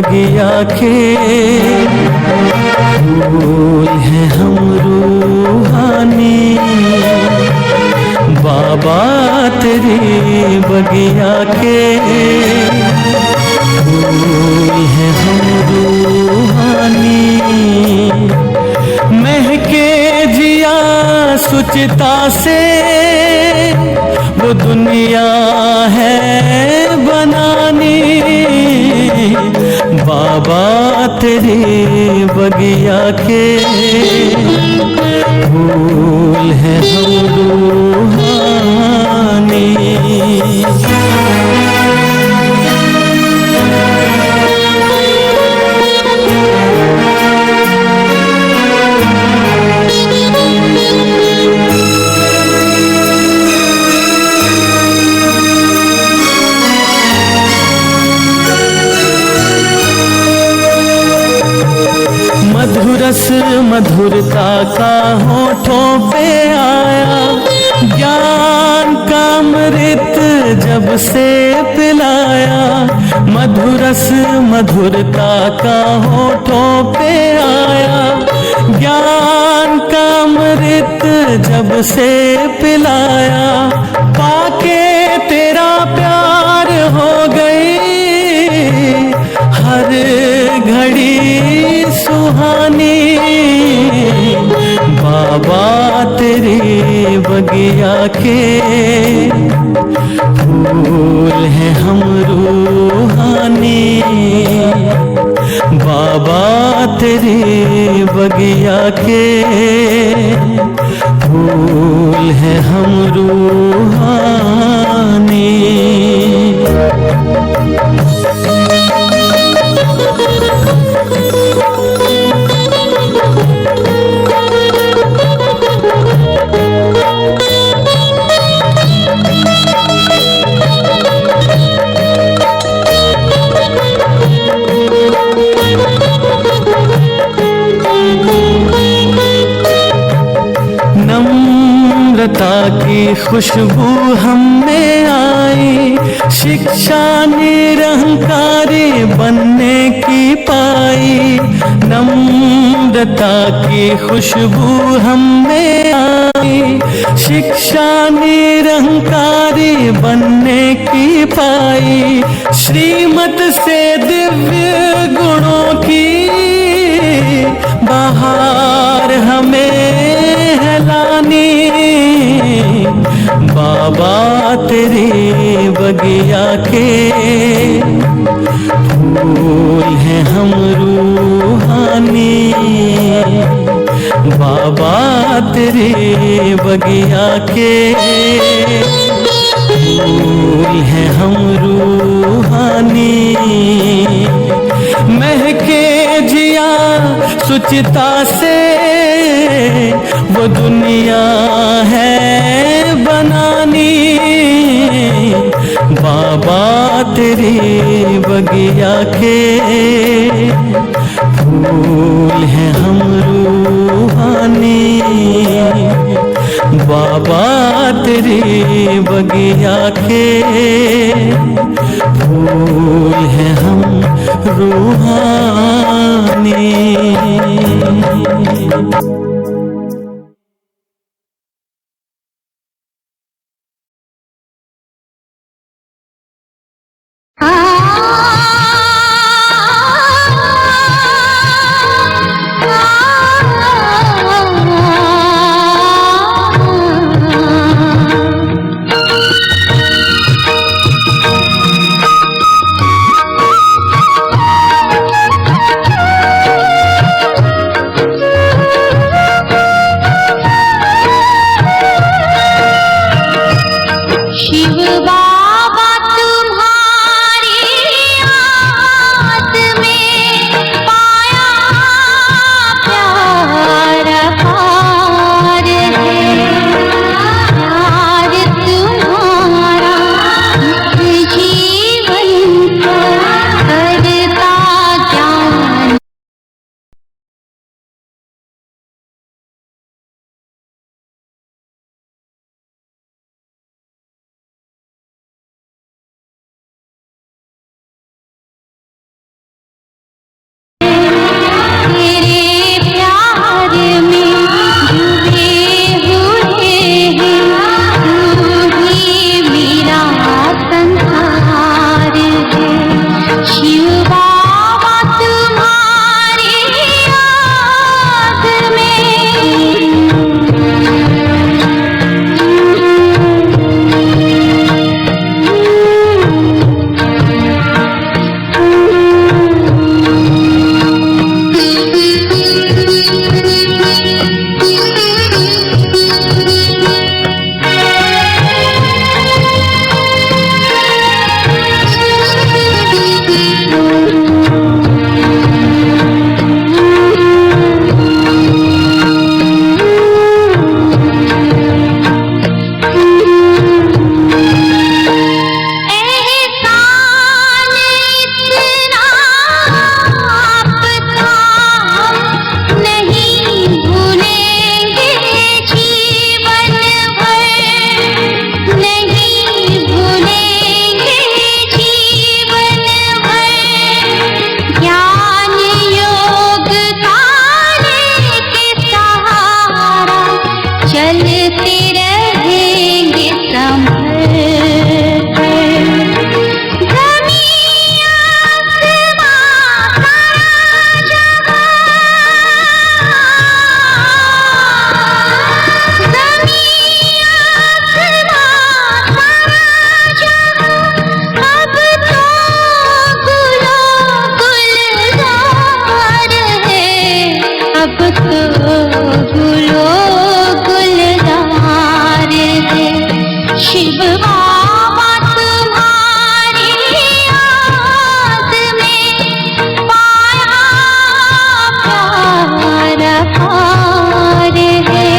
बगिया के फूल हैं हम रूहानी। बाबा तेरी बगिया के फूल हैं हम रूहानी। महके जिया सुचिता से वो दुनिया है बनानी। बाबा तेरी बगिया के फूल हैं हम रूहानी। मधुरस मधुरता का होठों पे आया, ज्ञान का अमृत जब से पिलाया। मधुरस मधुरता का होठों पे आया, ज्ञान का अमृत जब से पिलाया। पाके तेरा प्यार हो गई हर घड़ी सुहानी। बाबा तेरी बगिया के फूल हैं हम रूहानी। बाबा तेरी बगिया के फूल हैं हम रूहानी। नम्रता की खुशबू हमें आई, शिक्षा निरहंकारी बनने की पाई। नम्रता की खुशबू हमें आई, शिक्षा निरहंकारी बनने की पाई। श्रीमत से दिव्य गुणों की बहार हमें है लानी। बाबा तेरी बगिया के फूल हैं हम रूहानी। बाबा तेरी बगिया के फूल हैं हम रूहानी। महके जिया सुचिता से वो दुनिया है बनानी। बाबा तेरी बगिया के फूल हैं हम रूहानी। बाबा तेरी बगिया के फूल हैं हम रूहानी। शिव बाबा तुम्हारी याद में पाया प्यार अपार है।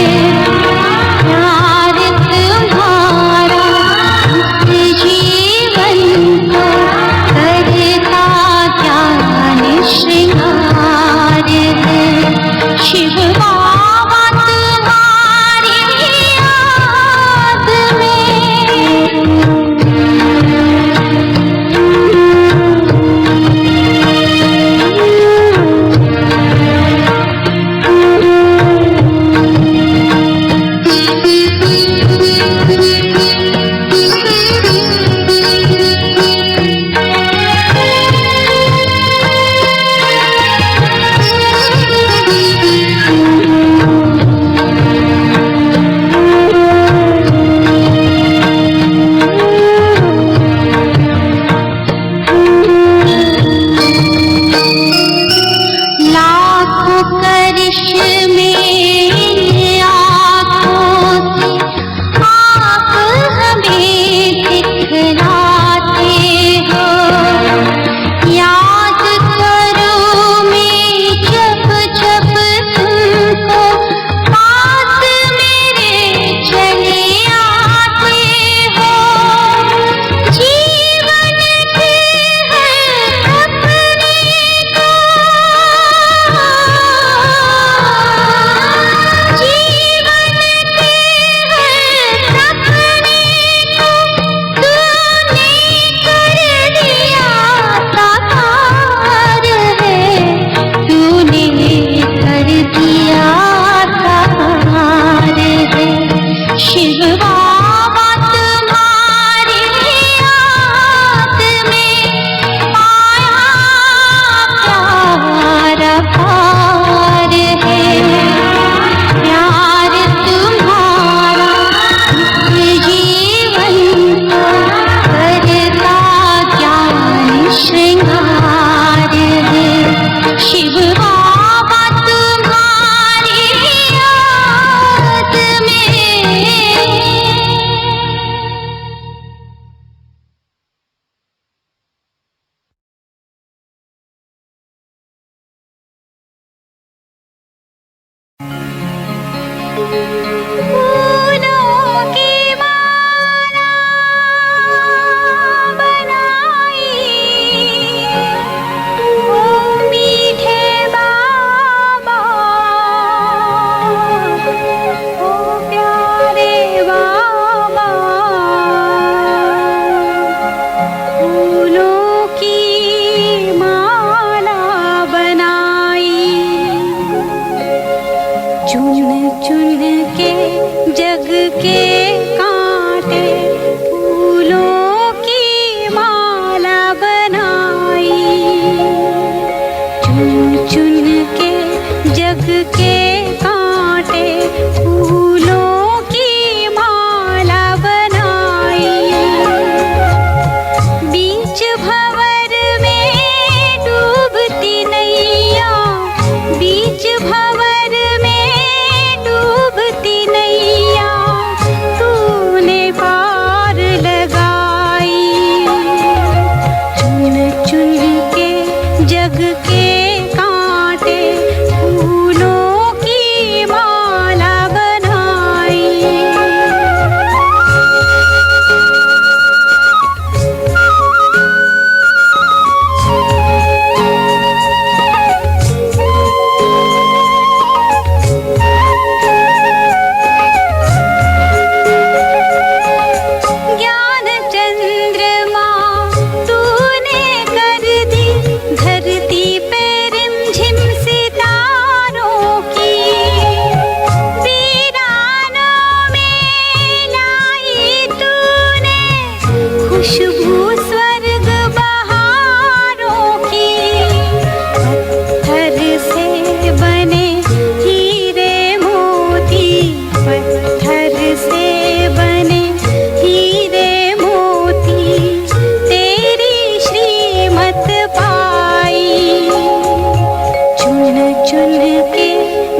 प्यार तुम्हारा जीवन को करता ज्ञान श्रृंगार है। शिव बाबा तुम्हारी याद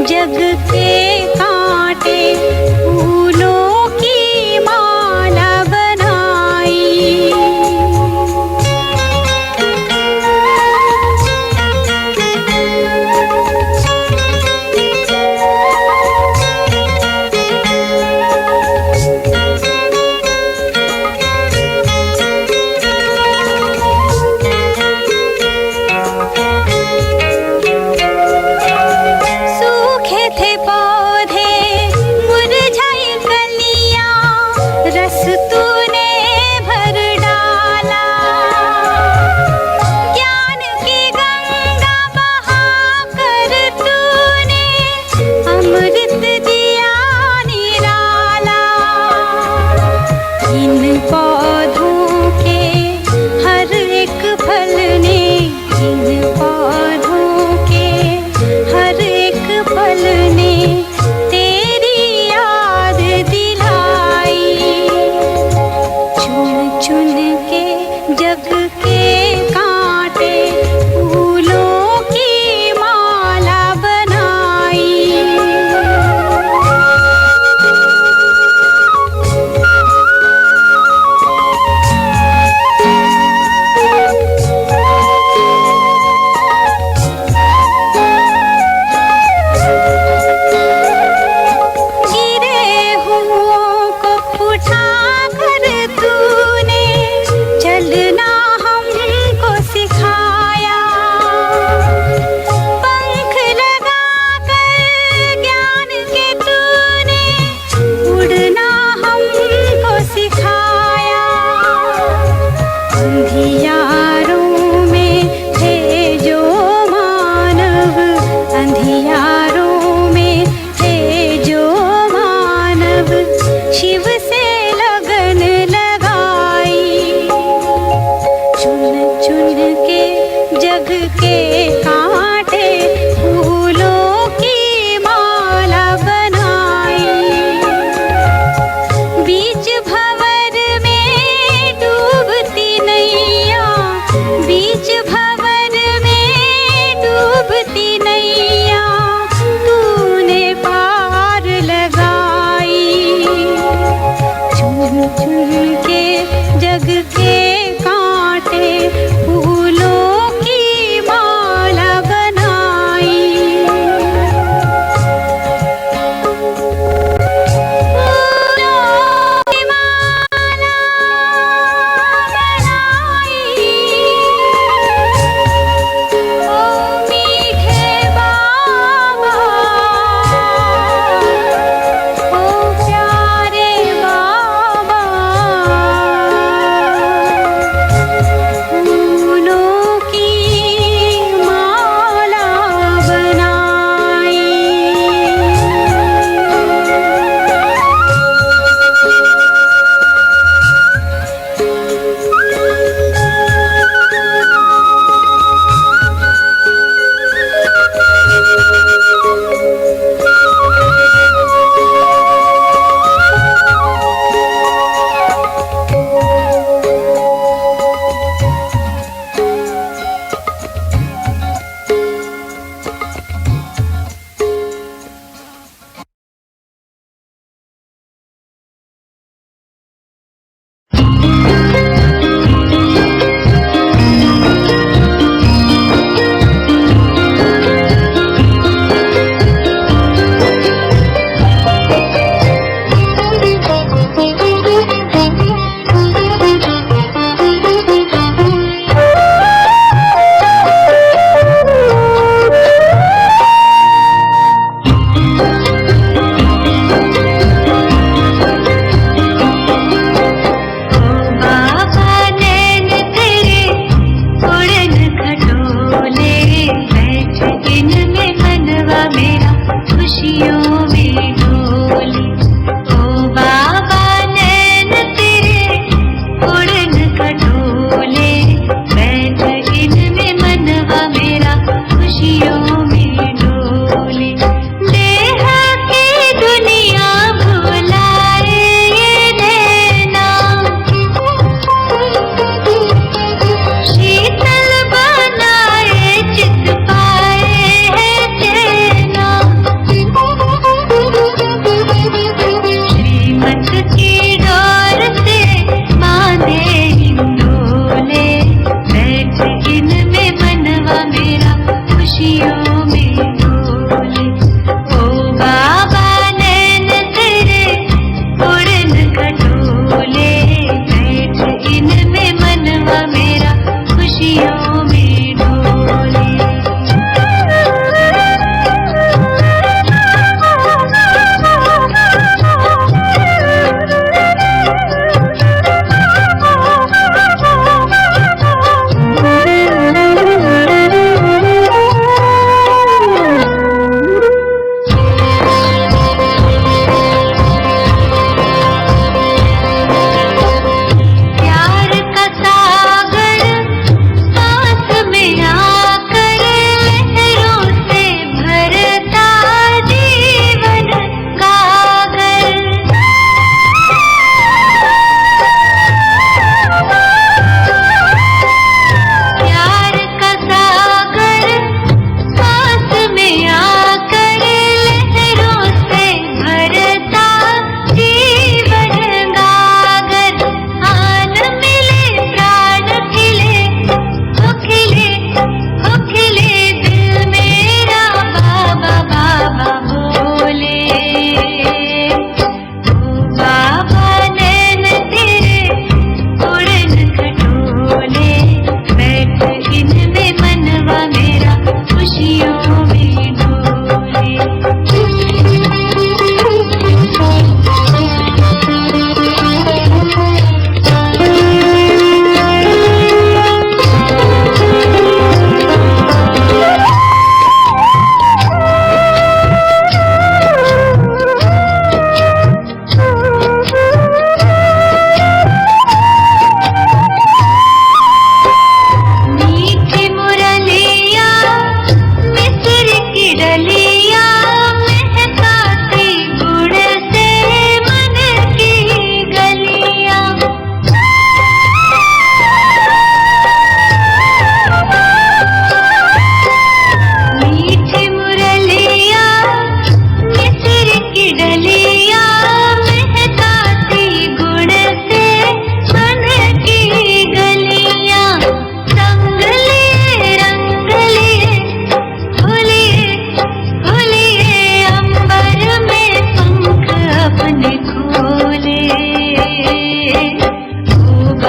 जग के कांटे फूलों की माला पौधों के हर एक फल ने, इन पौधों के हर एक फल ने तेरी याद दिलाई। चुन चुन के जग के कांटे फूलों की माला बनाई। गिरे हुओं को उठाकर तूने चलना हमको सिखाया। पंख लगाकर ज्ञान के तूने उड़ना हमको सिखाया। अंधियारों में थे जो मानव, अंधियारों में थे जो मानव, शिव से लगन लगाई। चुन चुन के जग के कांटे फूलों की माला बनाई। बीच भंवर में डूबती नैया, बीच भंवर में डूबती नैया तूने पार लगाई। चुन चुन के जग के कांटे फूलों की माला बनाई। फूलों की माला बनाई। ओ मीठे बाबा, ओ प्यारे बाबा,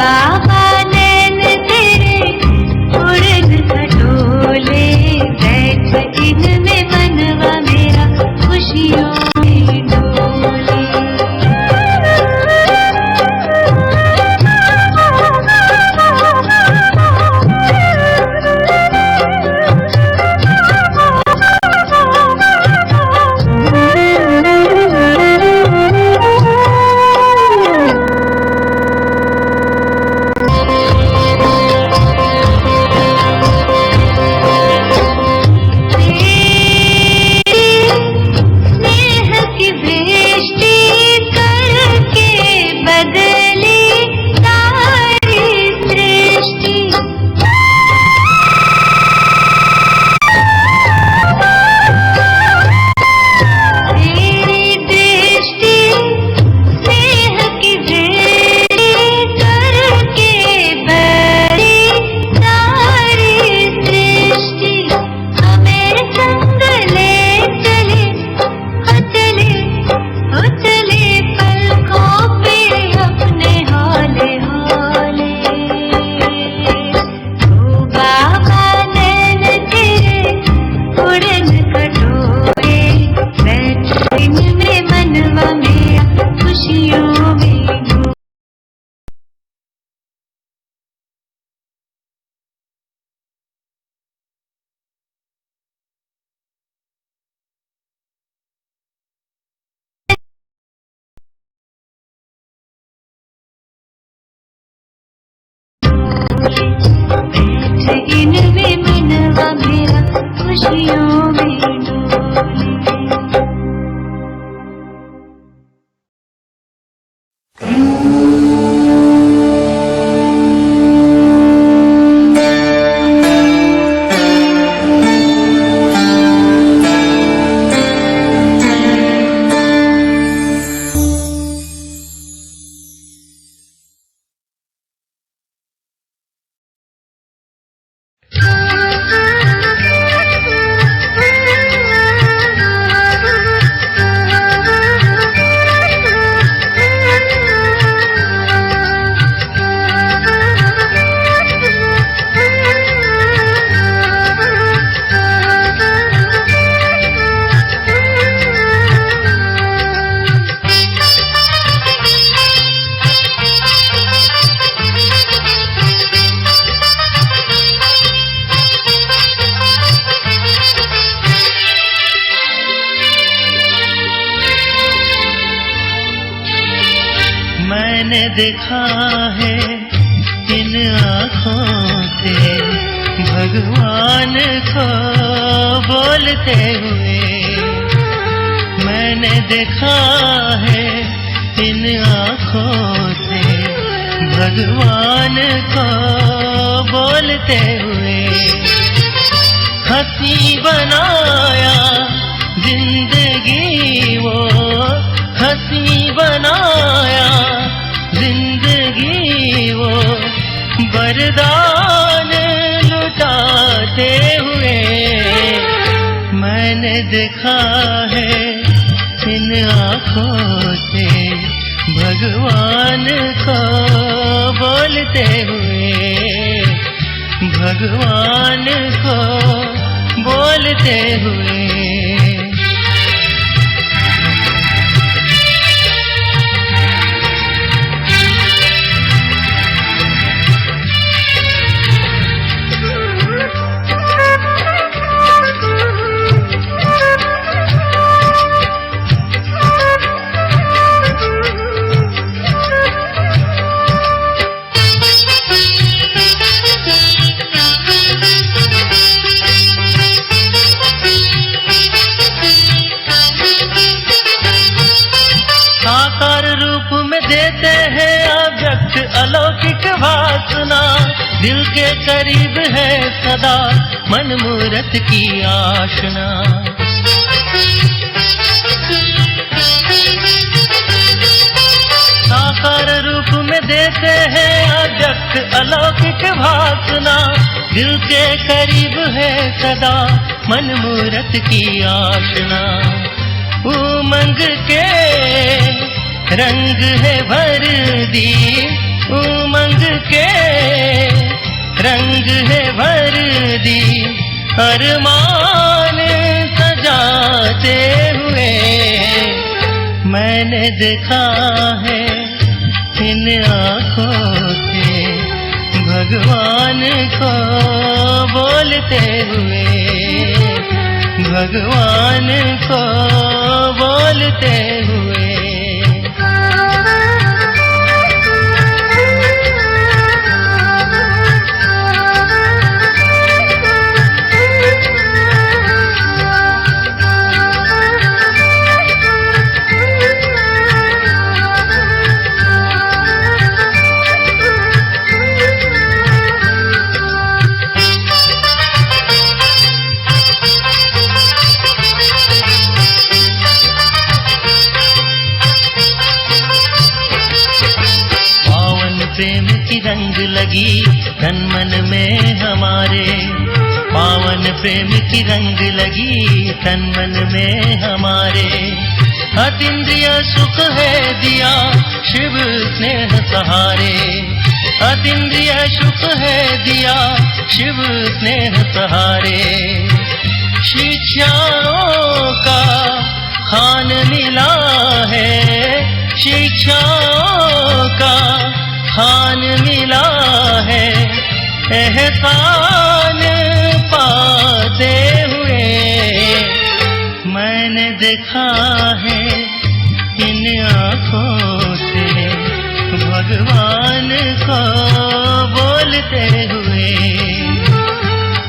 बाबा नैन तेरे उड़न खटोले, बैठ इनमें मनवा मेरा खुशियों में डोले। इनमें मनवा मेरा खुशियों में डोले। मैंने देखा है इन आँखों से भगवान को बोलते हुए। मैंने देखा है इन आँखों से भगवान को बोलते हुए। हंसी बनाया जिंदगी वो, हंसी बनाया जिंदगी वो, वरदान लुटाते हुए। मैंने देखा है इन आँखों से भगवान को बोलते हुए, भगवान को बोलते हुए। देते हैं अव्यक्त अलौकिक वासना, दिल के करीब है सदा मन मूरत की आशना। साकार रूप में देते हैं अव्यक्त अलौकिक वासना, दिल के करीब है सदा मन मूरत की आशना। उमंग के रंग है भर दी, उमंग जगह भर दी अरमान सजाते हुए। मैंने देखा है इन आँखों से भगवान को बोलते हुए, भगवान को बोलते हुए। प्रेम की रंग लगी तन मन में हमारे, पावन प्रेम की रंग लगी तन मन में हमारे। अतीन्द्रिय सुख है दिया शिव स्नेह सहारे, अतीन्द्रिय सुख है दिया शिव स्नेह सहारे। शिक्षाओं का खान मिला है, शिक्षाओं का खान मिला है, एहसान पाते हुए। मैंने देखा है इन आँखों से भगवान को बोलते हुए।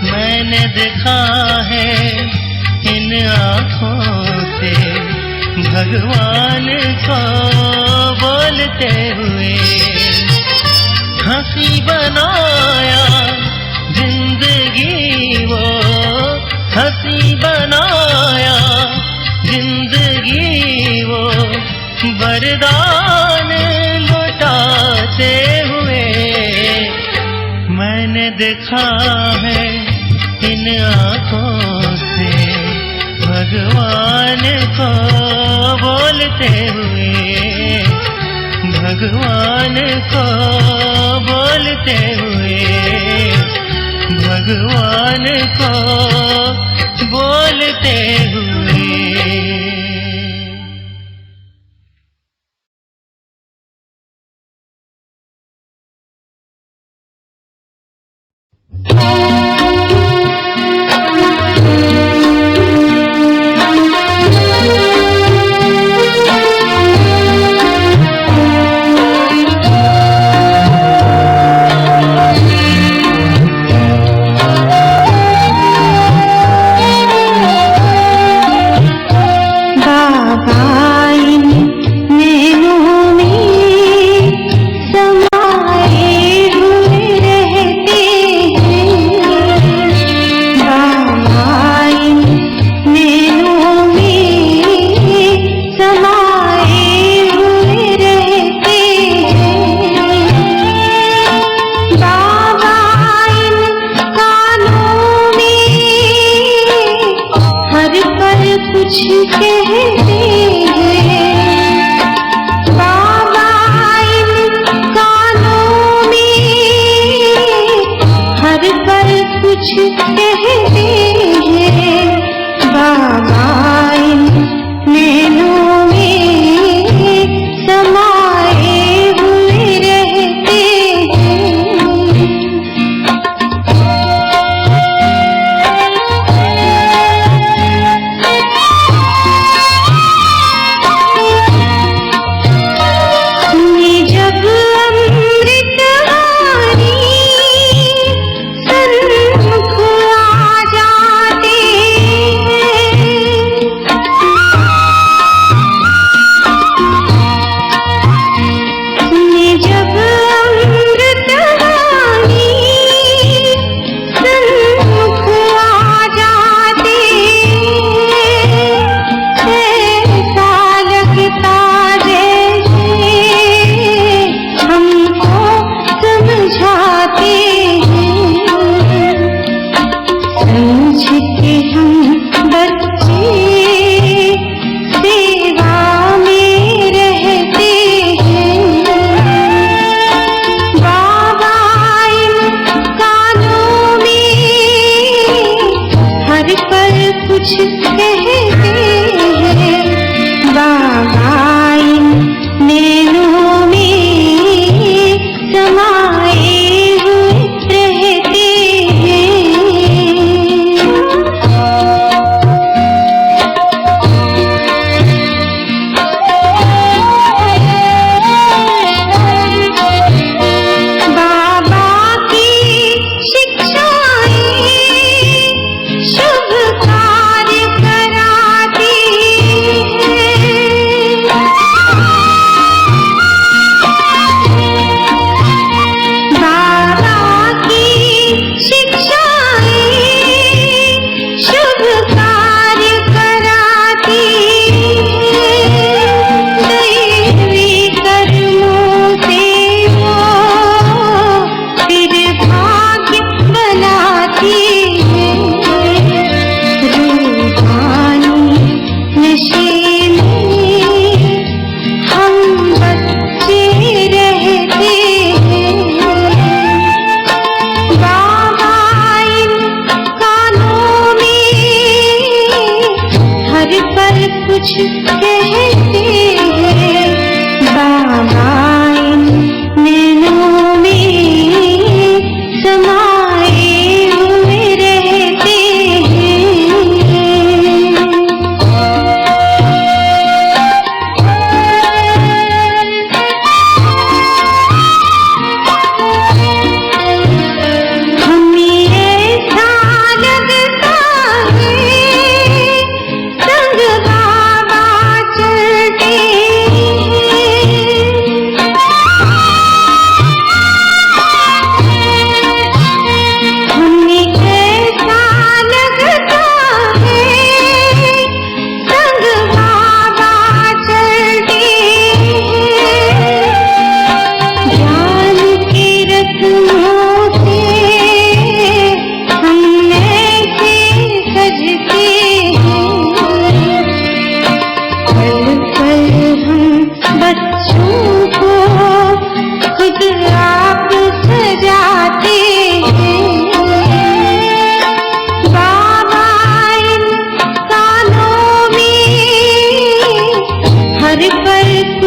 मैंने देखा है इन आँखों से भगवान को बोलते हुए। हंसी बनाया जिंदगी वो, हंसी बनाया जिंदगी वो, वरदान लौटाते हुए। मैंने देखा है इन आँखों से भगवान को बोलते हुए, भगवान को बोलते हुए, भगवान को बोलते हुए।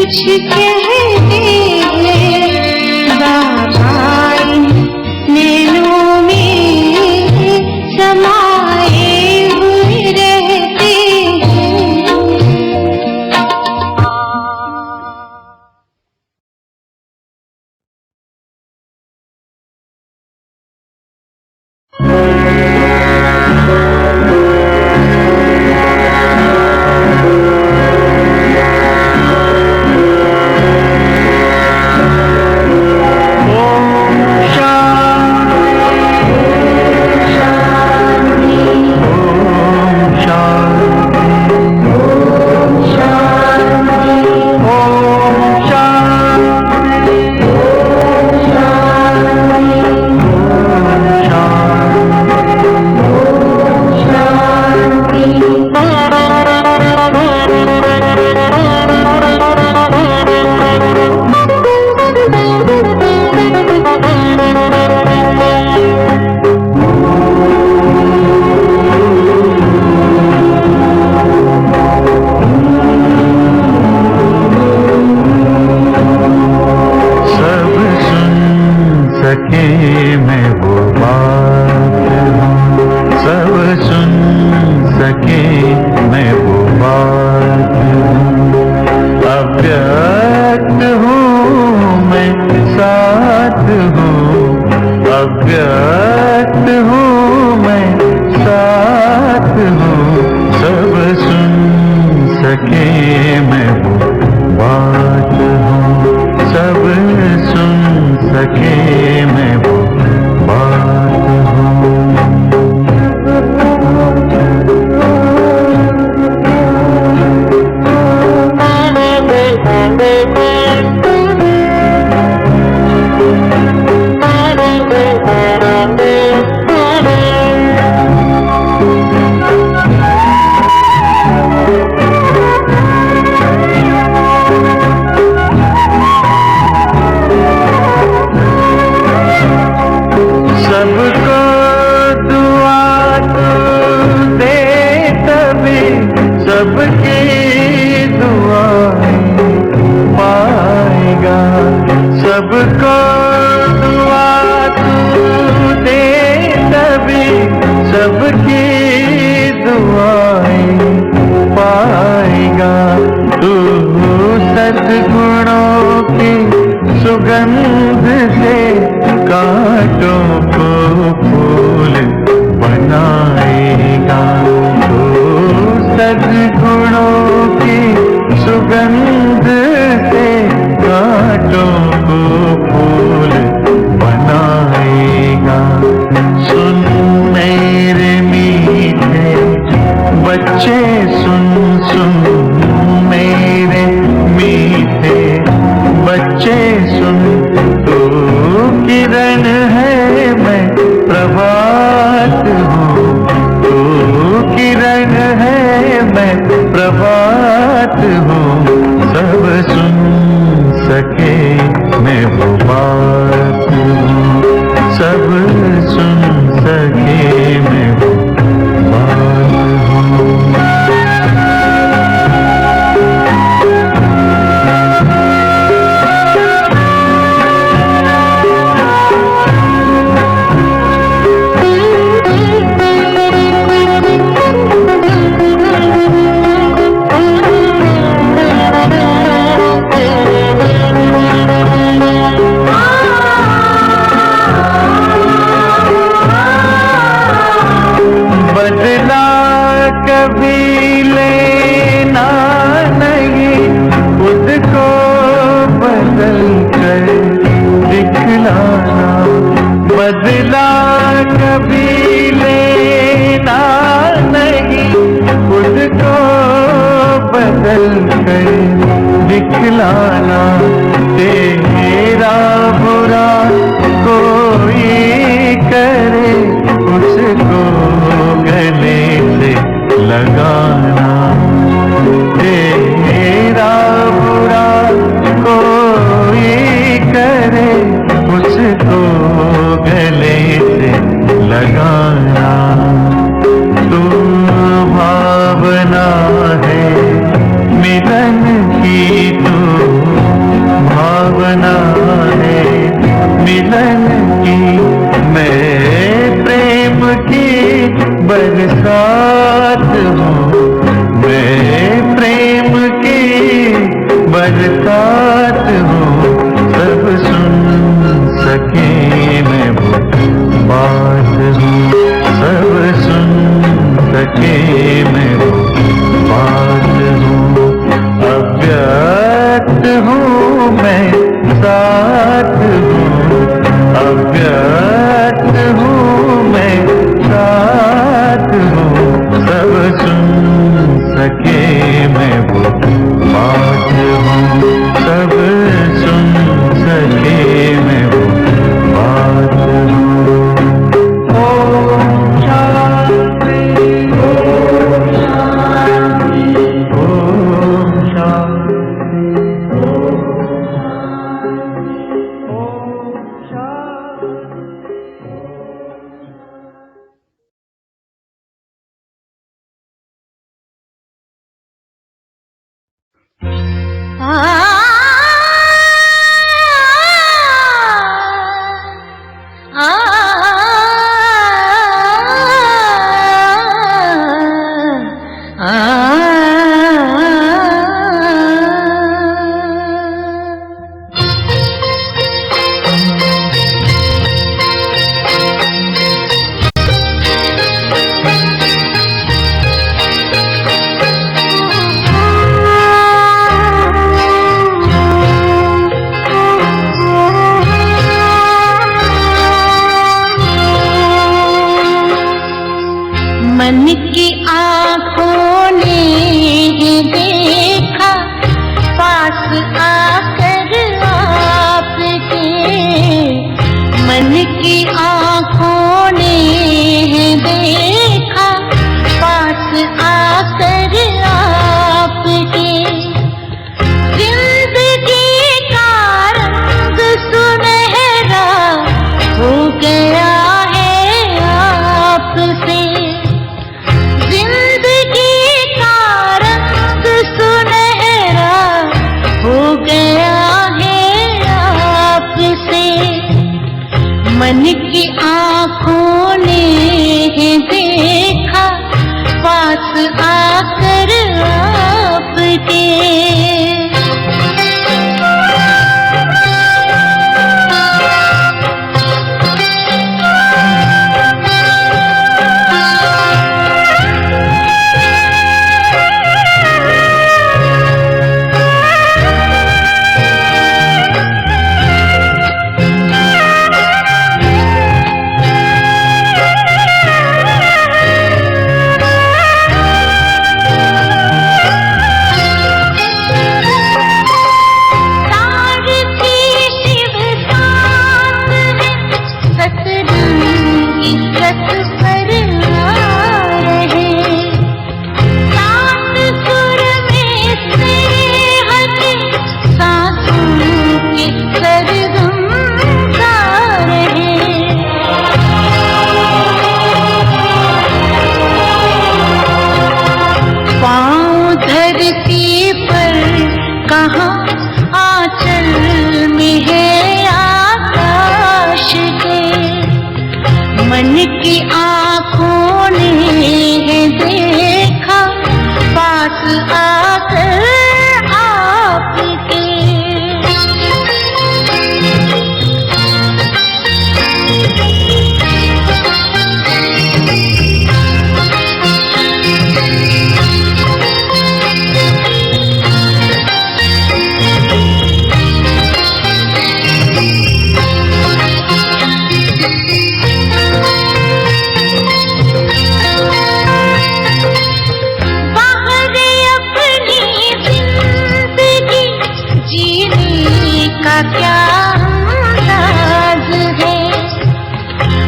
कुछ कहते हैं बाबा नैनों में समाए हुए रहते हैं। भावना है मिलन की, तो बरसात हूँ मैं, प्रेम की बरसात हूँ। सब सुन सके मैं वो बात हूँ, सब सुन सके मैं वो बात हूँ। अव्यक्त हूँ मैं, साथ हूँ, अव्यक्त हूँ मैं, साथ हूँ। सब सुन सके मैं वो बात हूँ, सब सुन सके मैं वो बात हूँ। ओम शांति, ओम शांति, ओम शांति, ओम शांति। मन की आँखों ने ही देखा पास आकर आपके, मन की आँखों ने ही देखा पास आकर आपके। जिंदगी का रंग सुनहरा हो गया है आपसे, मन की आँखों ने ही देखा पास आकर आपके। कहाँ आंचल में है आकाश के, मन की आँखों ने है देखा पास आकर आपके। क्या अंदाज है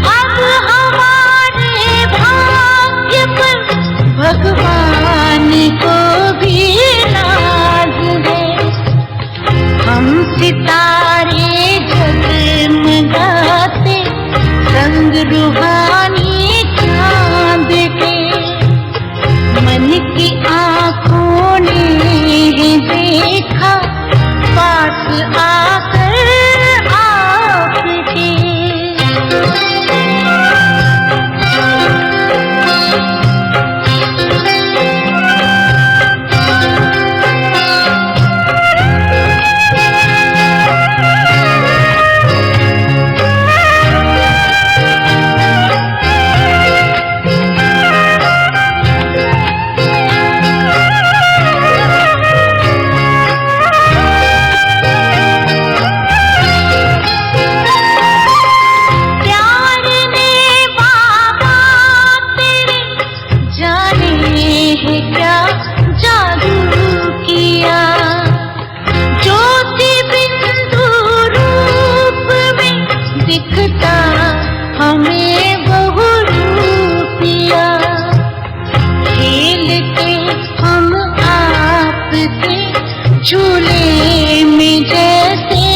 अब हमारे भाग्य पर, भगवान को भी नाज है। हम सितारे जगमगाते रंग रूहानी चांद के, मन की आँखों ने देखा पास आकर आपके। दिखता हमें बहुरूपिया, खेल के हम आपके झूले में जैसे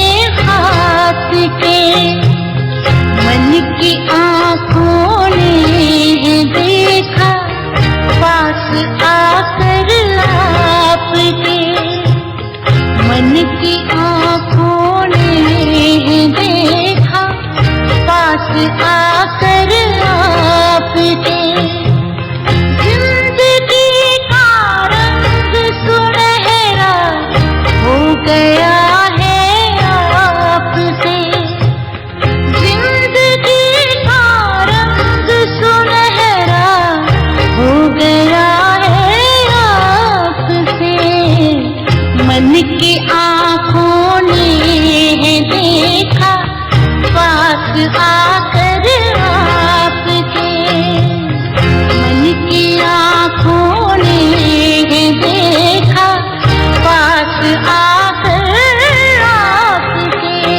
हाथ के। मन की आँखों ने देखा पास आकर आपके, मन की आँखों ने देखा पास आकर आपके। जिंदगी का रंग सुनहरा हो गया है आपसे, जिंदगी का रंग सुनहरा हो गया है आपसे। मन की आँखों ने देखा पास आकर आपके, मन की आँखों ने देखा पास आकर आपके।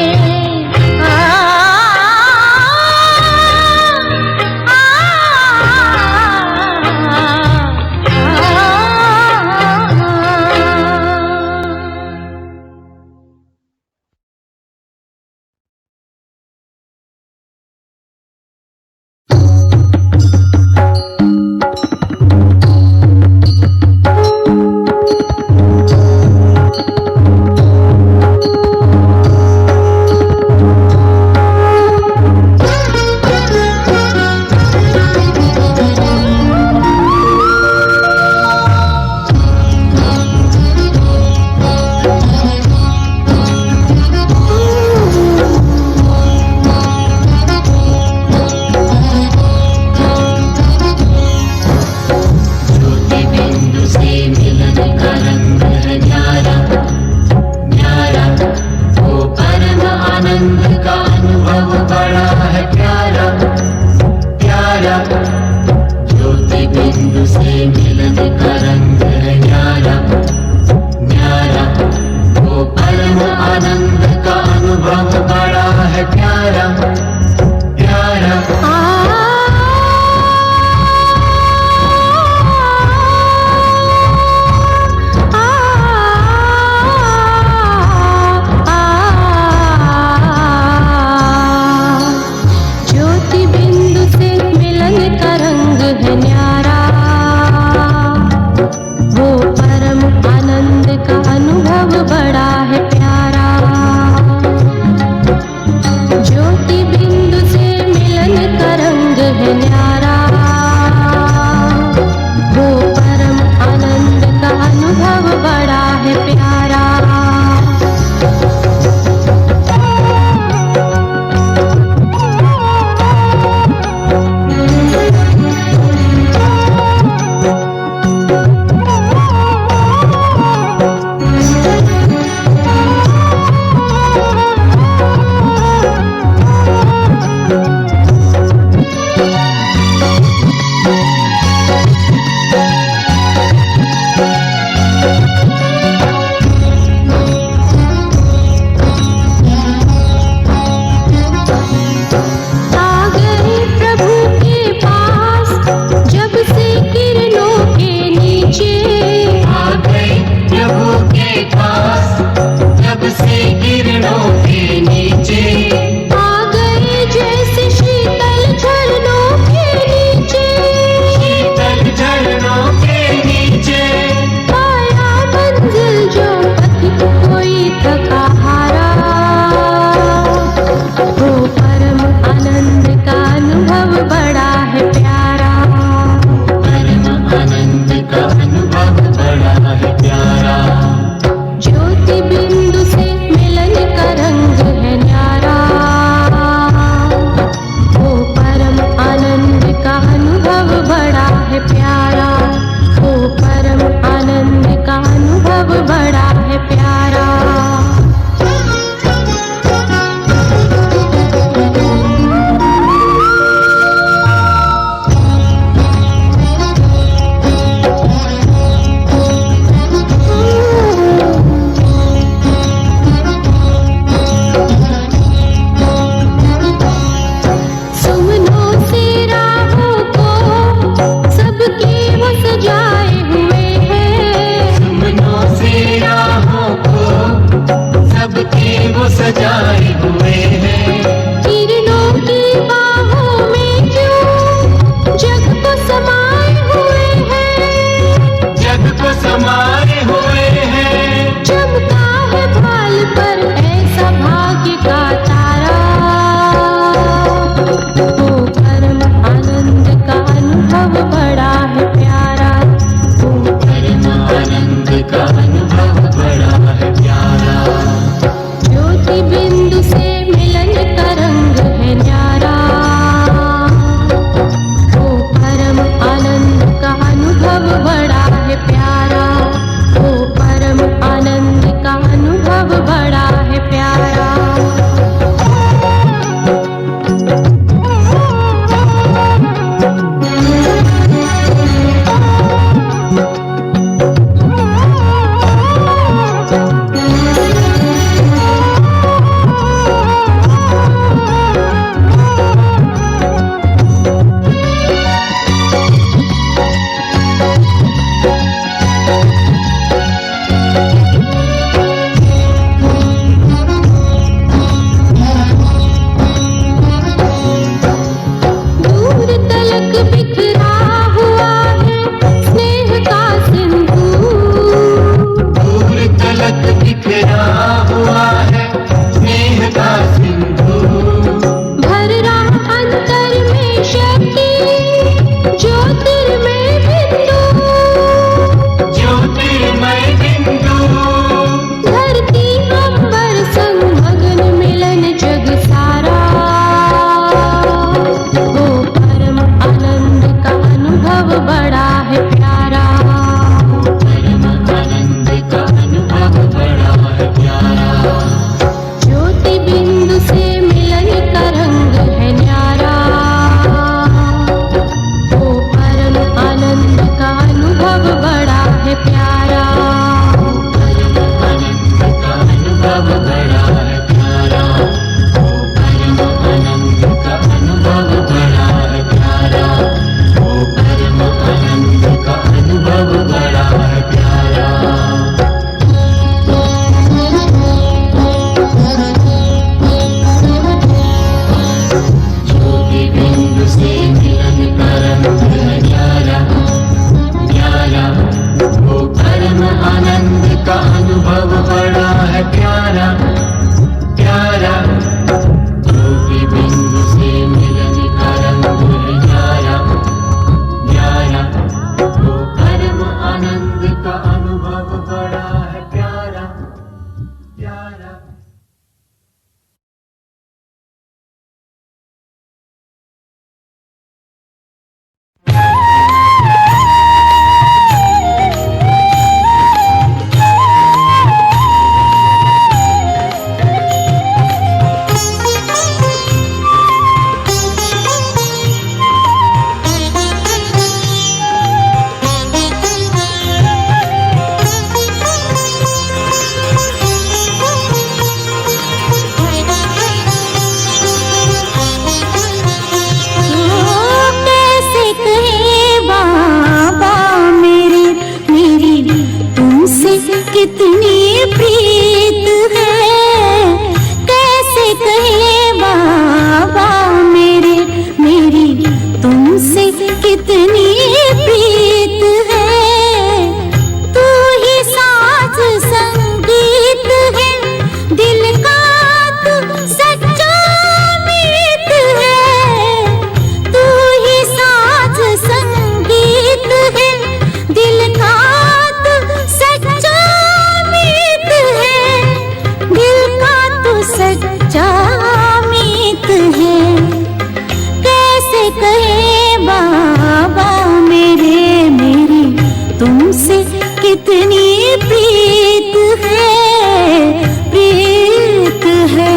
कितनी प्रीत है, तू ही साज संगीत है, दिल का तू सच्चा मीत है। तू ही साज संगीत है, दिल का तू सच्चा मीत है, दिल का तू सच्चा मीत है। कैसे कहे बाबा मेरे, मेरी तुमसे कितनी प्रीत है, प्रीत है।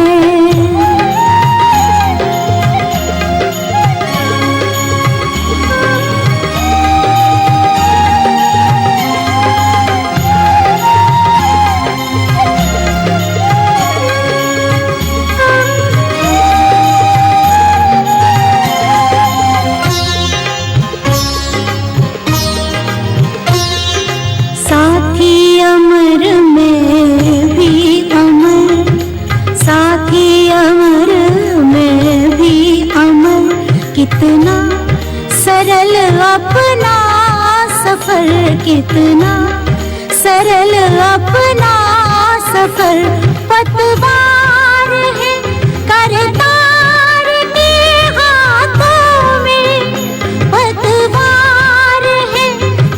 साथी अमर में भी अमर, साथी अमर में भी अमर, कितना सरल अपना सफर, कितना सरल अपना सफर। पतवार है करतार के हाथों में, पतवार है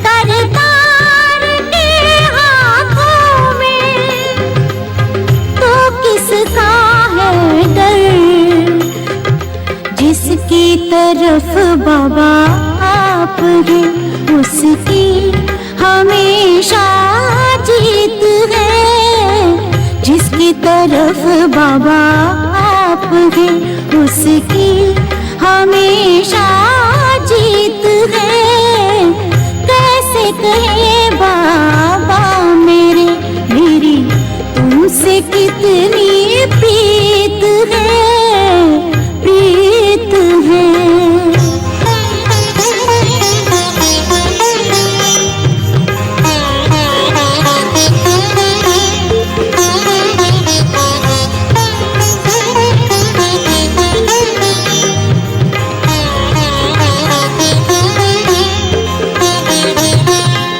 करतार के हाथों में, तो किसका है डर, जिसकी तरफ बाबा आप हैं, उसकी हमेशा जीत है। जिसकी तरफ बाबा आप हैं, उसकी हमेशा जीत है। कैसे कहे बाबा मेरे, मेरी तुमसे कितनी प्रीत है, प्रीत है।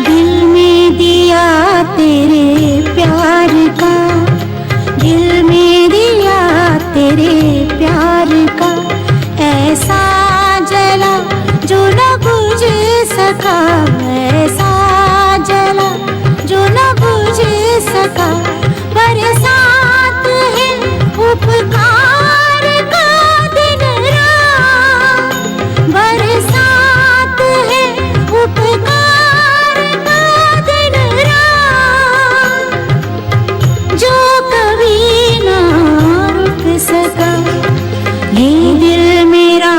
दिल में दिया तेरे प्यार का, दिल में दिया तेरे प्यार का, ऐसा जला जो न बुझ सका, ऐसा जला जो न बुझ सका। बरसात है उपकार का दिन रात, बरसात है उपकार का दिन रात, जो कभी ना रुक सका। ये दिल मेरा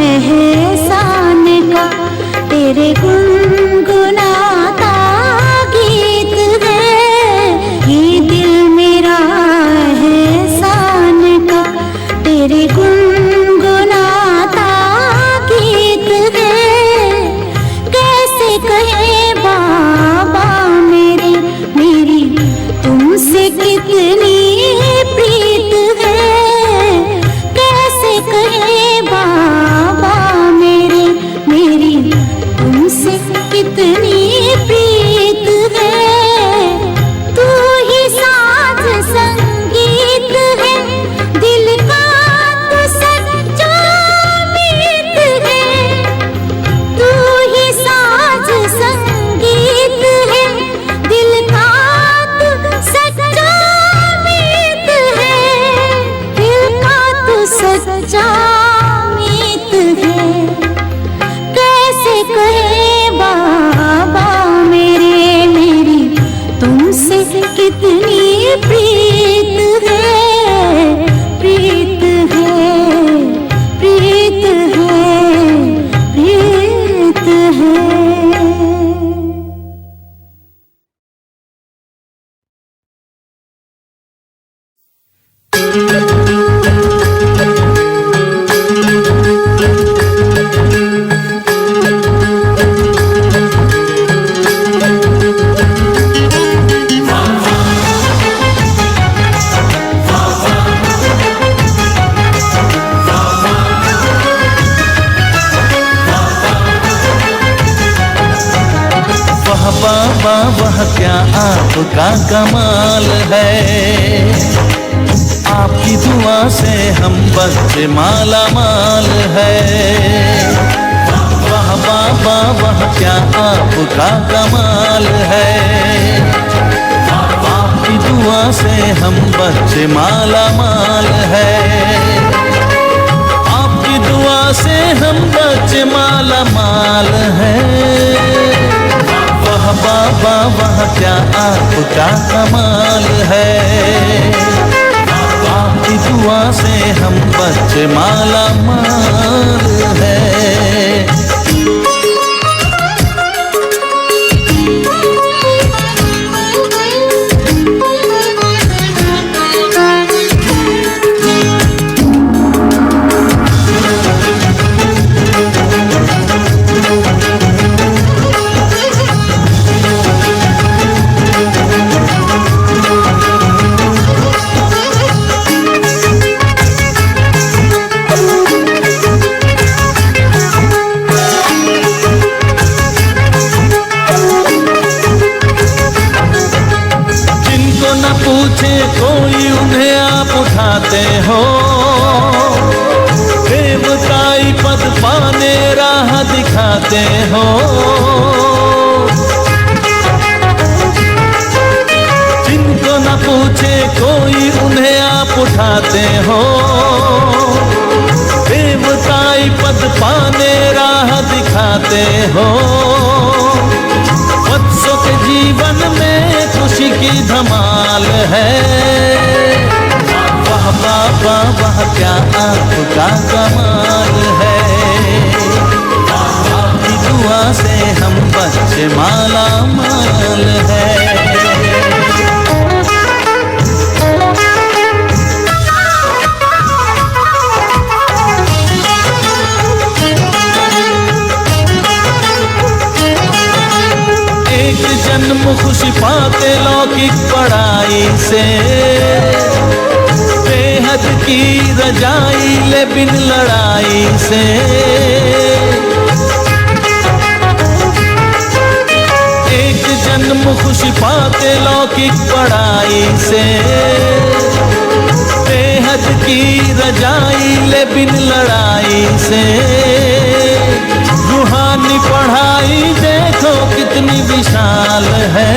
एहसान का तेरे गुनगुनाता गीत है, ये दिल मेरा एहसान का तेरे गुनगुनाता गीत है। कैसे कहे बाबा मेरे, मेरी तुमसे कितनी प्रीत है। कैसे कहे बाबा मेरे, मेरी तुमसे कितनी प्रीत है। तू ही साज संगीत है, दिल का तो सच्चा मीत है। तू ही साज संगीत है, दिल का तो सच्चा मीत है, दिल का तो सच्चा मीत है। कैसे कहे बाबा मेरे, मेरी तुमसे कितनी प्रीत है, प्रीत है, प्रीत है, प्रीत है। आपका कमाल है। आपकी दुआ से हम बच्चे माला माल है। वाह बाबा वाह क्या आपका कमाल है। आपकी दुआ से हम बच्चे माला माल है। आपकी दुआ से हम बच्चे माला माल है। वाह बाबा वाह क्या आपका कमाल है। आपकी दुआ से हम बच्चे माला माल है। पूछे कोई उन्हें आप उठाते हो। देवताई पद पाने राह दिखाते हो। जिनको न पूछे कोई उन्हें आप उठाते हो। देवताई पद पाने राह दिखाते हो। वत्सों के जीवन में खुशी की धमाल है। वाह बाबा वाह क्या आपका कमाल है। आपकी दुआ से हम बच्चे माला माल है। जन्म खुशी पाते लौकिक पढ़ाई से। बेहद की रजाई ले बिन लड़ाई से। एक जन्म खुशी पाते लौकिक पढ़ाई से। बेहद की रजाई ले बिन लड़ाई से। रूहानी पढ़ाई देखो कितनी विशाल है।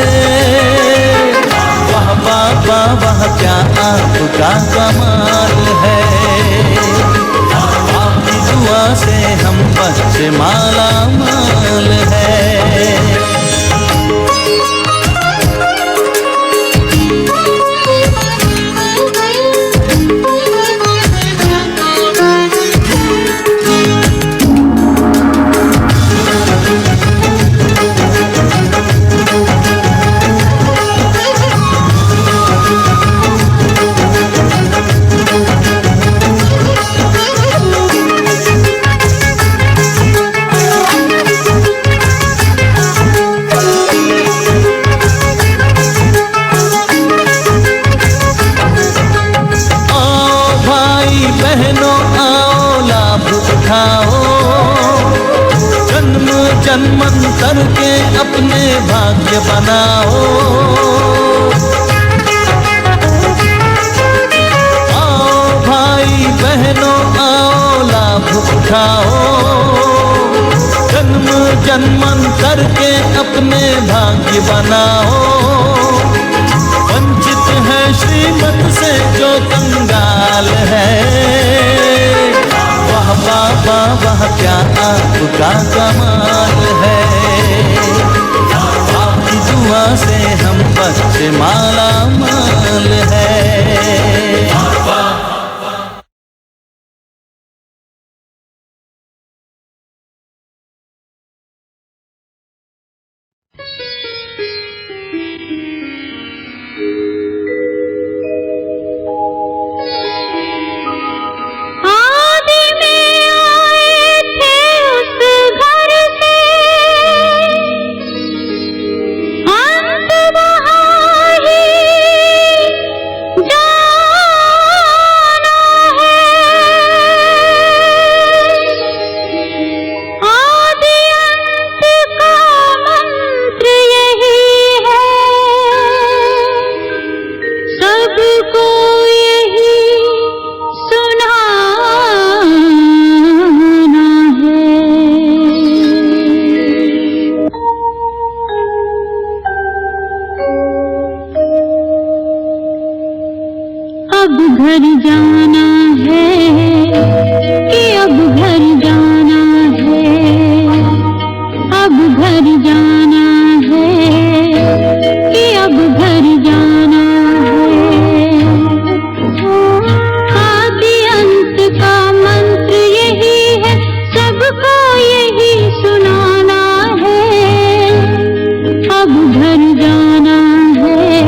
वाह बाबा वाह क्या आपका कमाल है। आपकी दुआ से हम बच्चे माला माल है। जन्मांतर के अपने भाग्य बनाओ। आओ भाई बहनों आओ लाभ उठाओ। जन्म जन्मांतर के अपने भाग्य बनाओ। वंचित है श्रीमत से जो कंगाल है। वाह बाबा वाह क्या आपका कमाल है। आपकी दुआ से हम बच्चे माला माल है। जा घर जाना है, अब घर जाना है कि अब घर जाना है। आदि अंत का मंत्र यही है, सबको यही सुनाना है। अब घर जाना है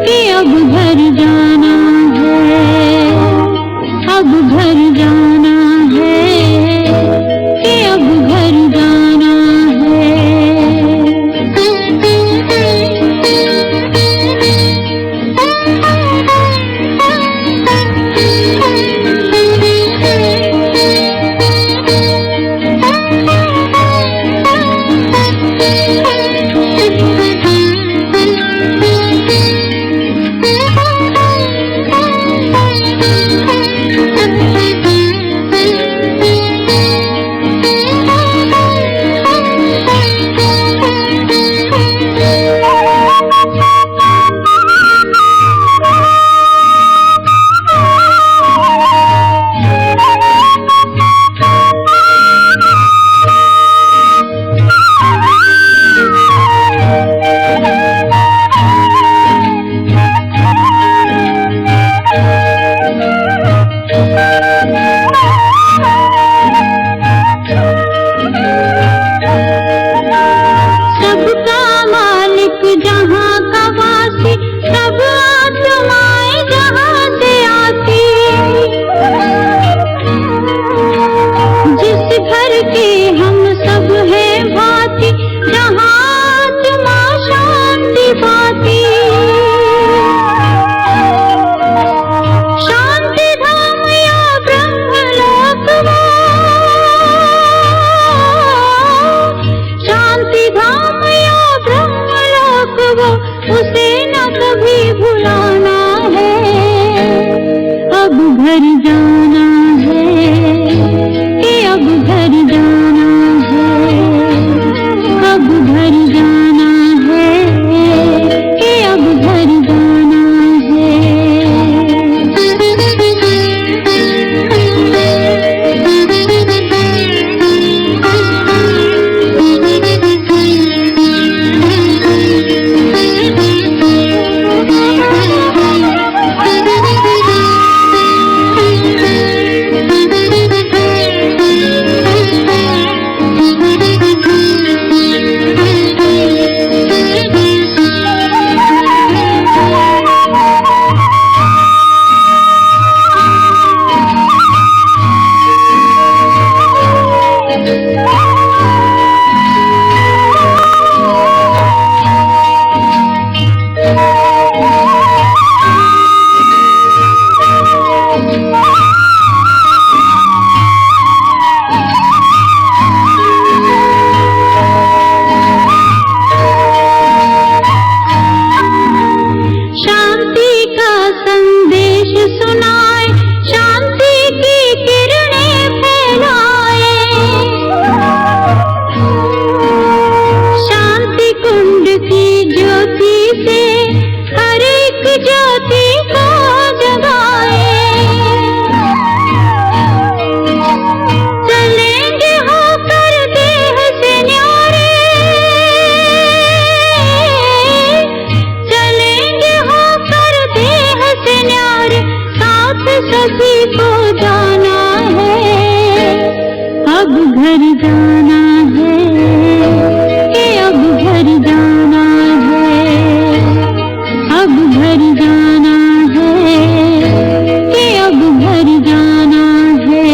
कि अब घर जाना है, अब घर जाना है कि अब घर जाना उसे न कभी भुलाना है। अब घर जाना है कि अब घर जाना है, अब घर जाना है कि अब घर जाना सभी को जाना है। अब घर जाना है कि अब घर जाना है, अब घर जाना है कि अब घर जाना है।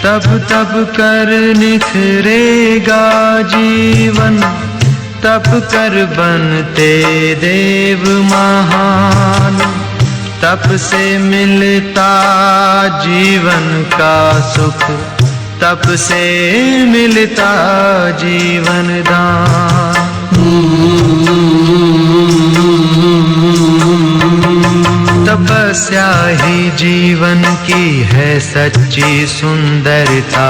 तब तब कर निखरेगा जीवन, तब कर बनते देव महान। तप से मिलता जीवन का सुख, तप से मिलता जीवन दान। तपस्या ही जीवन की है सच्ची सुंदरता,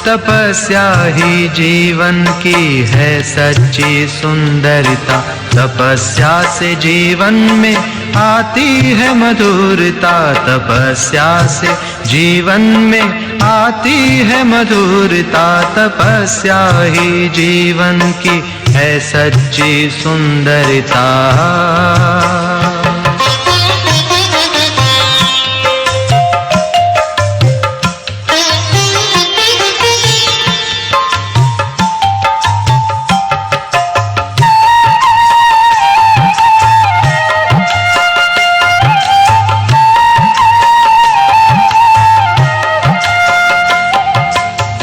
तपस्या ही जीवन की है सच्ची सुंदरता। तपस्या से जीवन में आती है मधुरता, तपस्या से जीवन में आती है मधुरता। तपस्या ही जीवन की है सच्ची सुंदरता।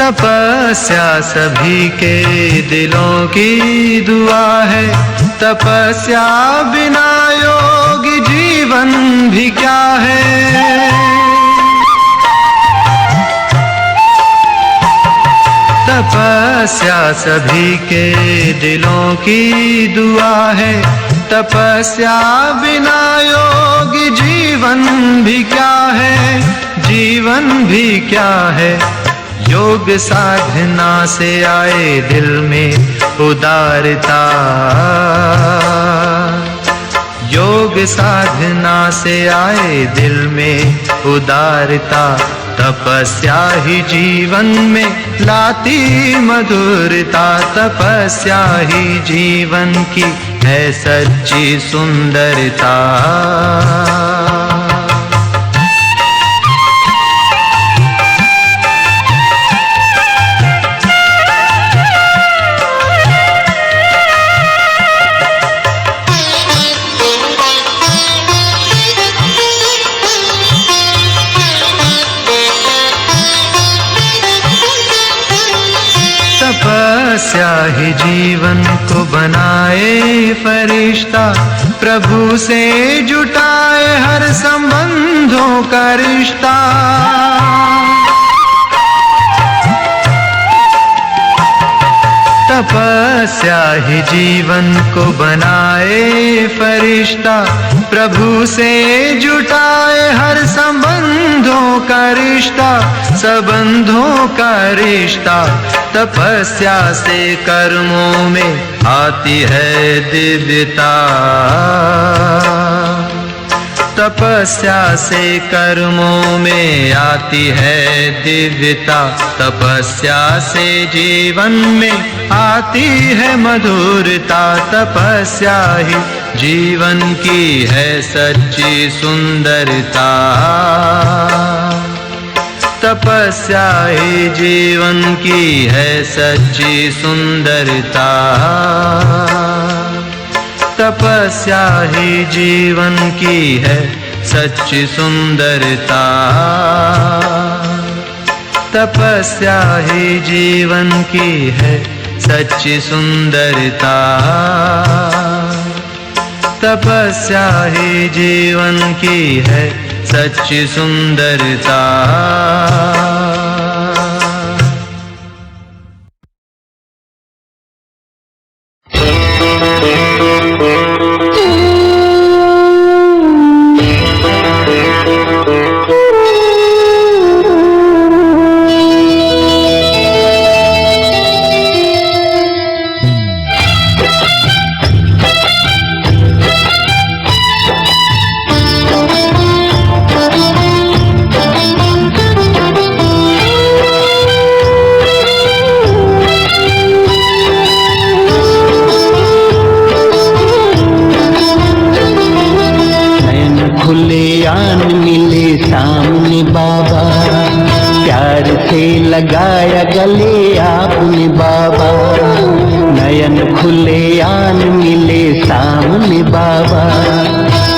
तपस्या सभी के दिलों की दुआ है, तपस्या बिना योग जीवन भी क्या है। तपस्या सभी के दिलों की दुआ है, तपस्या बिना योग जीवन भी क्या है, जीवन भी क्या है। योग साधना से आए दिल में उदारता, योग साधना से आए दिल में उदारता। तपस्या ही जीवन में लाती मधुरता, तपस्या ही जीवन की है सच्ची सुंदरता। तपस्या ही जीवन को बनाए फरिश्ता, प्रभु से जुटाए हर संबंधों का रिश्ता। तपस्या ही जीवन को बनाए फरिश्ता, प्रभु से जुटाए हर संबंधों का रिश्ता, संबंधों का रिश्ता। तपस्या से कर्मों में आती है दिव्यता, तपस्या से कर्मों में आती है दिव्यता। तपस्या से जीवन में आती है मधुरता, तपस्या ही जीवन की है सच्ची सुंदरता। तपस्या ही जीवन की है सच्ची सुंदरता, तपस्या ही जीवन की है सच्ची सुंदरता। तपस्या ही जीवन की है सच्ची सुंदरता, तपस्या ही जीवन की है सच्ची सुंदरता।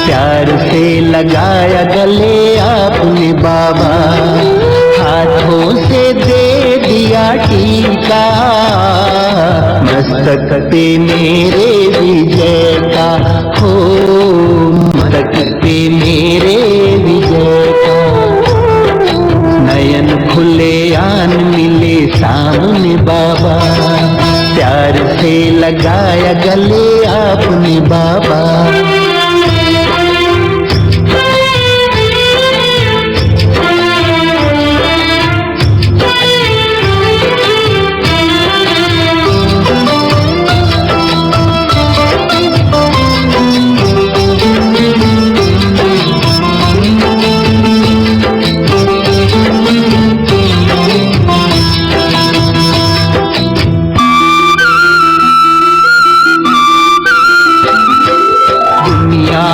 प्यार से लगाया गले आपने बाबा, हाथों से दे दिया टीका, मस्तक पे मेरे विजय का, हो मस्तक पे मेरे विजय का। नयन खुले आन मिले सामने बाबा, प्यार से लगाया गले आपने बाबा।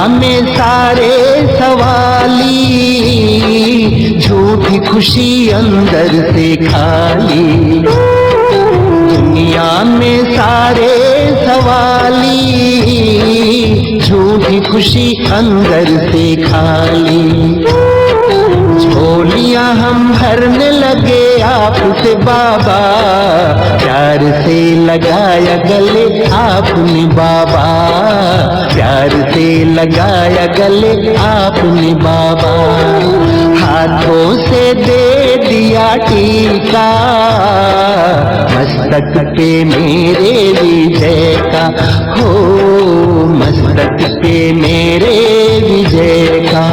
में सारे सवाली, झूठी खुशी अंदर से खाली। दुनिया में सारे सवाली, झूठी खुशी अंदर से खाली। झोलियां हम भरने लगे आपसे बाबा, प्यार से लगाया गले आपने बाबा, प्यार से लगाया गले आपने बाबा। हाथों से दे दिया टीका, मस्तक पे मेरे विजय का, हो मस्तक पे मेरे विजय का।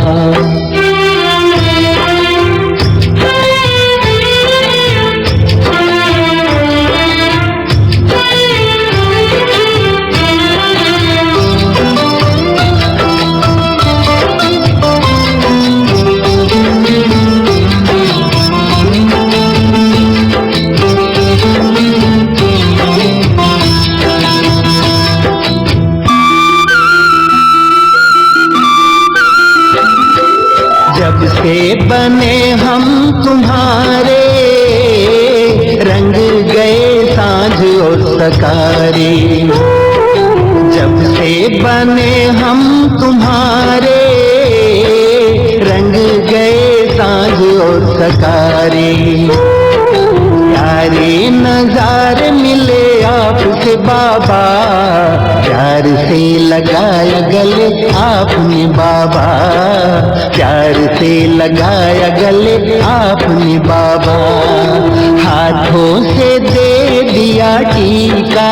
जब से बने हम तुम्हारे, रंग गए सांझ और सकारे। जब से बने हम तुम्हारे, रंग गए सांझ और सकारे। प्यारे नजारे मिले आपसे बाबा, प्यार से लगाया गले आपने बाबा, प्यार से लगाया गले आपने बाबा। हाथों से दे दिया टीका,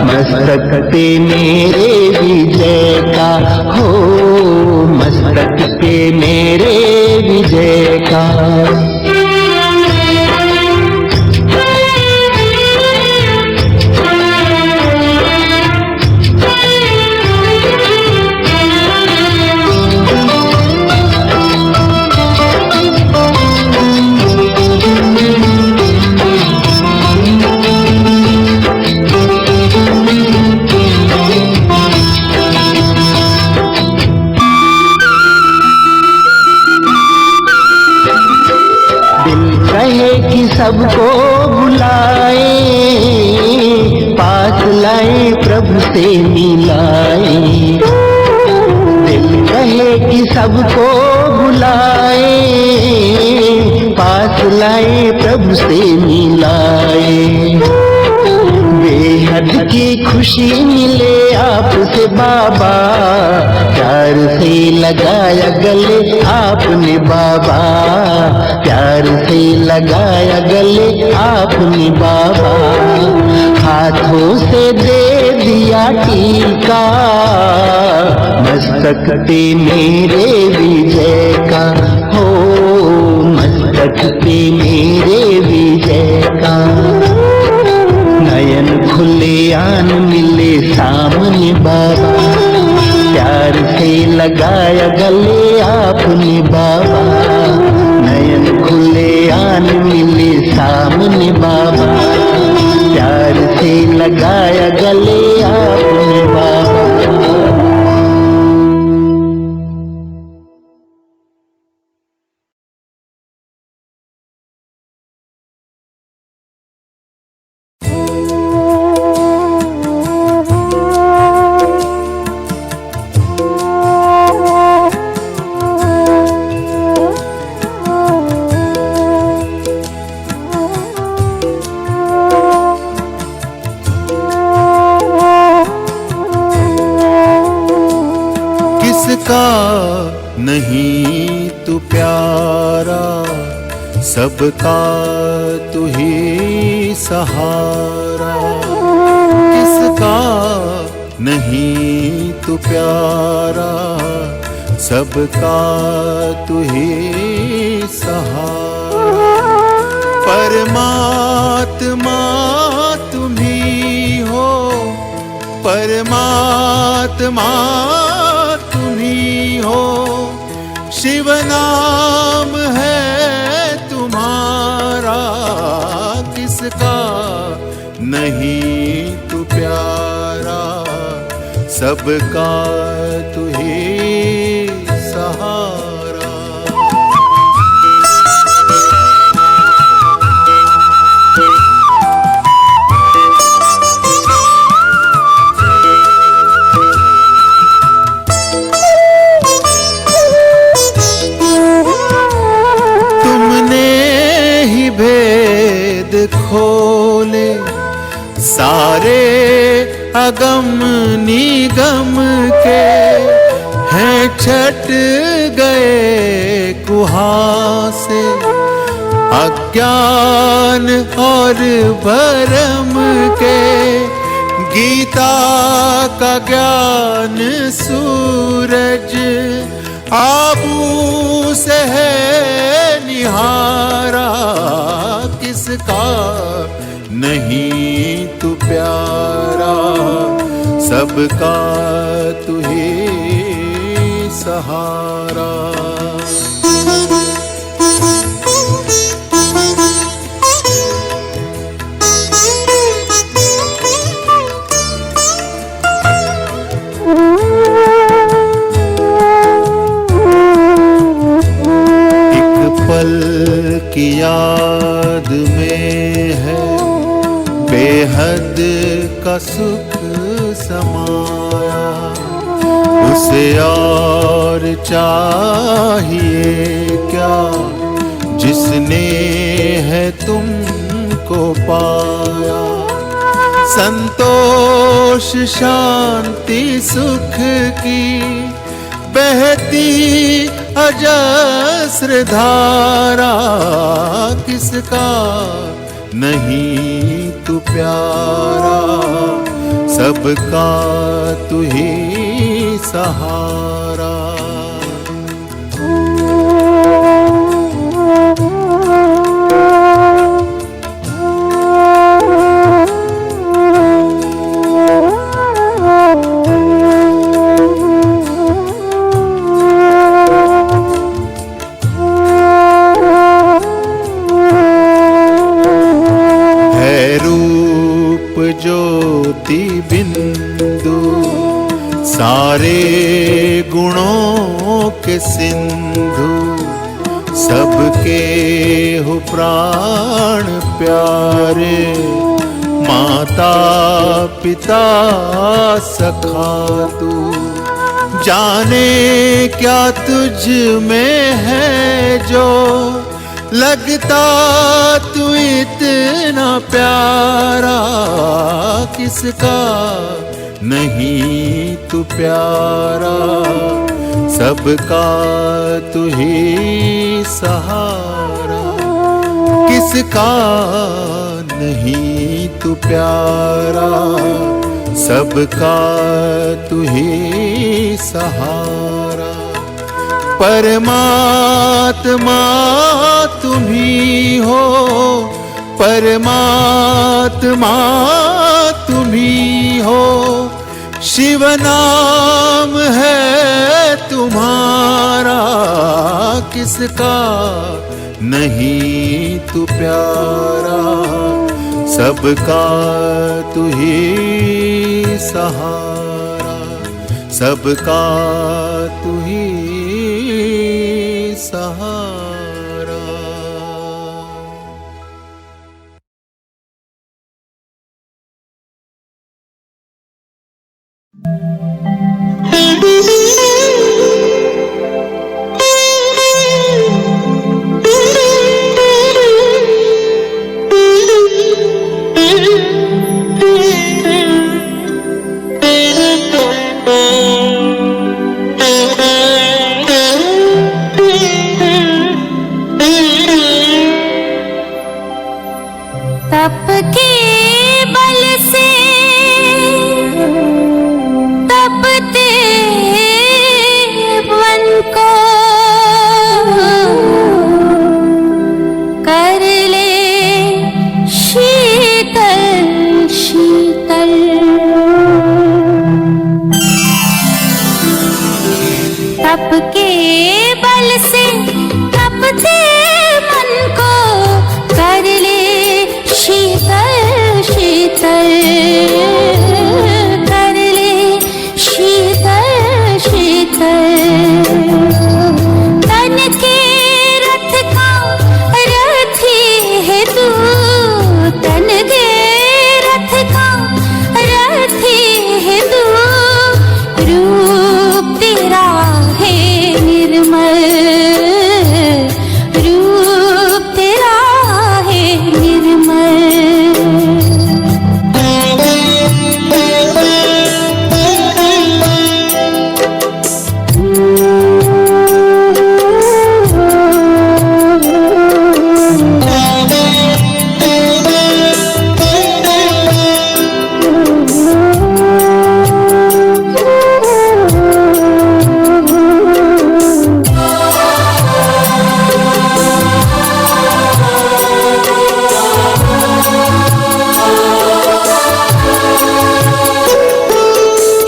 मस्तक पे मेरे विजय का, हो मस्तक पे मेरे विजय का। कि सबको बुलाए, पास लाए प्रभु से मिलाए। दिल कहे कि सबको बुलाए, पास लाए प्रभु से मिलाए। बेहद की खुशी मिले आपसे बाबा, प्यार से लगाया गले आपने बाबा, प्यार से लगाया गले आपने बाबा। हाथों से दे दिया टीका, मस्तक पे मेरे विजय का, हो मस्तक पे मेरे विजय का। नयन खुले आन मिले सामने बाबा, प्यार से लगाया गले आपने बाबा। नयन खुले आन मिले सामने बाबा, प्यार से लगाया गले आपने बाबा। किसका नहीं तू प्यारा, सबका तू ही सहारा। किसका नहीं तू प्यारा, सबका तू ही सहारा। परमात्मा तुम ही हो, परमात्मा तुम ही हो। शिव नाम है तुम्हारा, किसका नहीं तू प्यारा, सबका तू ही सहारा। भेद खोले सारे अगम निगम के, हैं छट गए कुहासे। अज्ञान और भरम के गीता का ज्ञान सूरज आबू से है निहारा। किसका नहीं तू प्यारा, सबका तू ही सहारा। पल की याद में है बेहद का सुख समाया। उसे और चाहिए क्या, जिसने है तुमको पाया। संतोष शांति सुख की बहती अजस्र धारा। किसका नहीं तू प्यारा, सबका तू ही सहारा। ज्योति बिंदु सारे गुणों के सिंधु, सबके हो प्राण प्यारे। माता पिता सखा तू, जाने क्या तुझ में है जो लगता तू इतना प्यारा। किसका नहीं तू प्यारा, सबका तू ही सहारा। किसका नहीं तू प्यारा, सबका तू ही सहारा। परमात्मा तुम ही हो, परमात्मा तुम ही हो। शिव नाम है तुम्हारा, किसका नहीं तू प्यारा, सबका तू ही सहारा, सबका तू ही सहारा। तप के बल से तपते मन को कर ले शीतल शीतल, कर ले शीतल शीतल। तन के रथ का रथी है तू, तन के रथ का रथी है तू, रूप तेरा है निर्मल, रूप तेरा है निर्मल।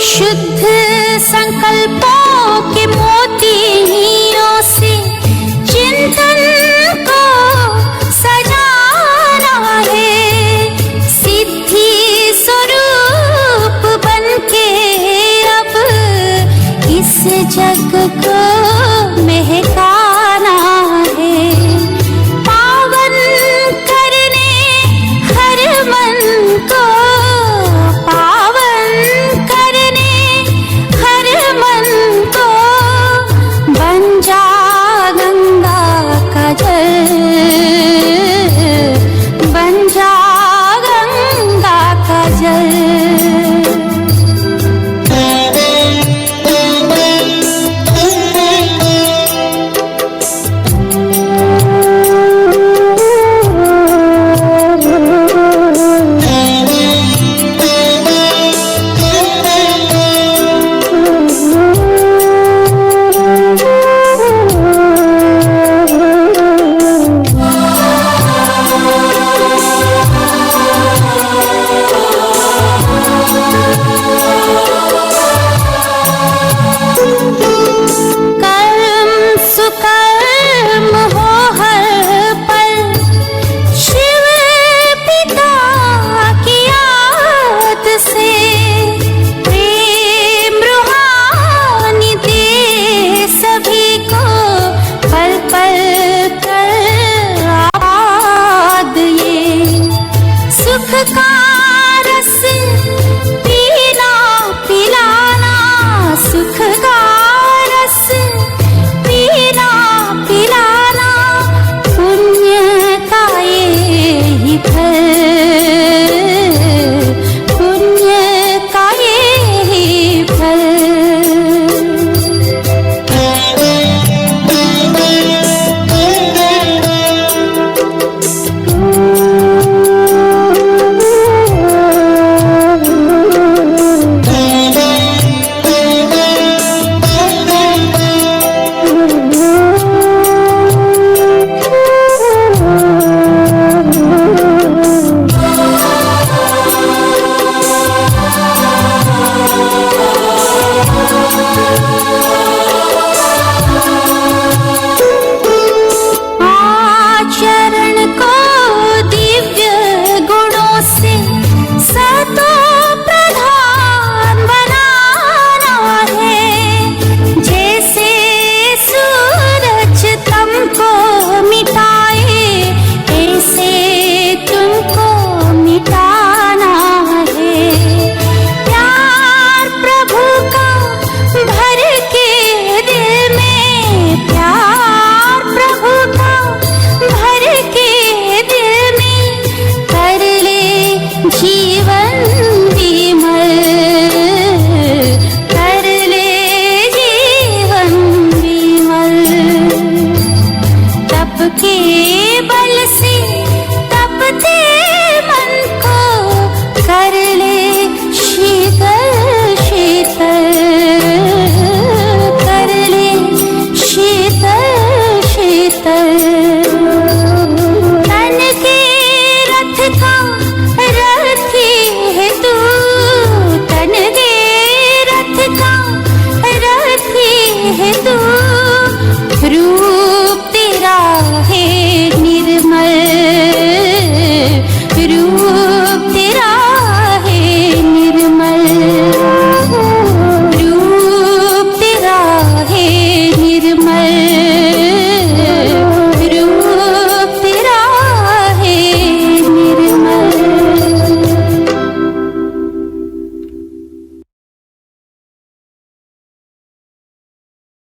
शुद्ध संकल्पों के मोतियों से चिंतन को सजाना है, सिद्धि स्वरूप बनके अब इस जग को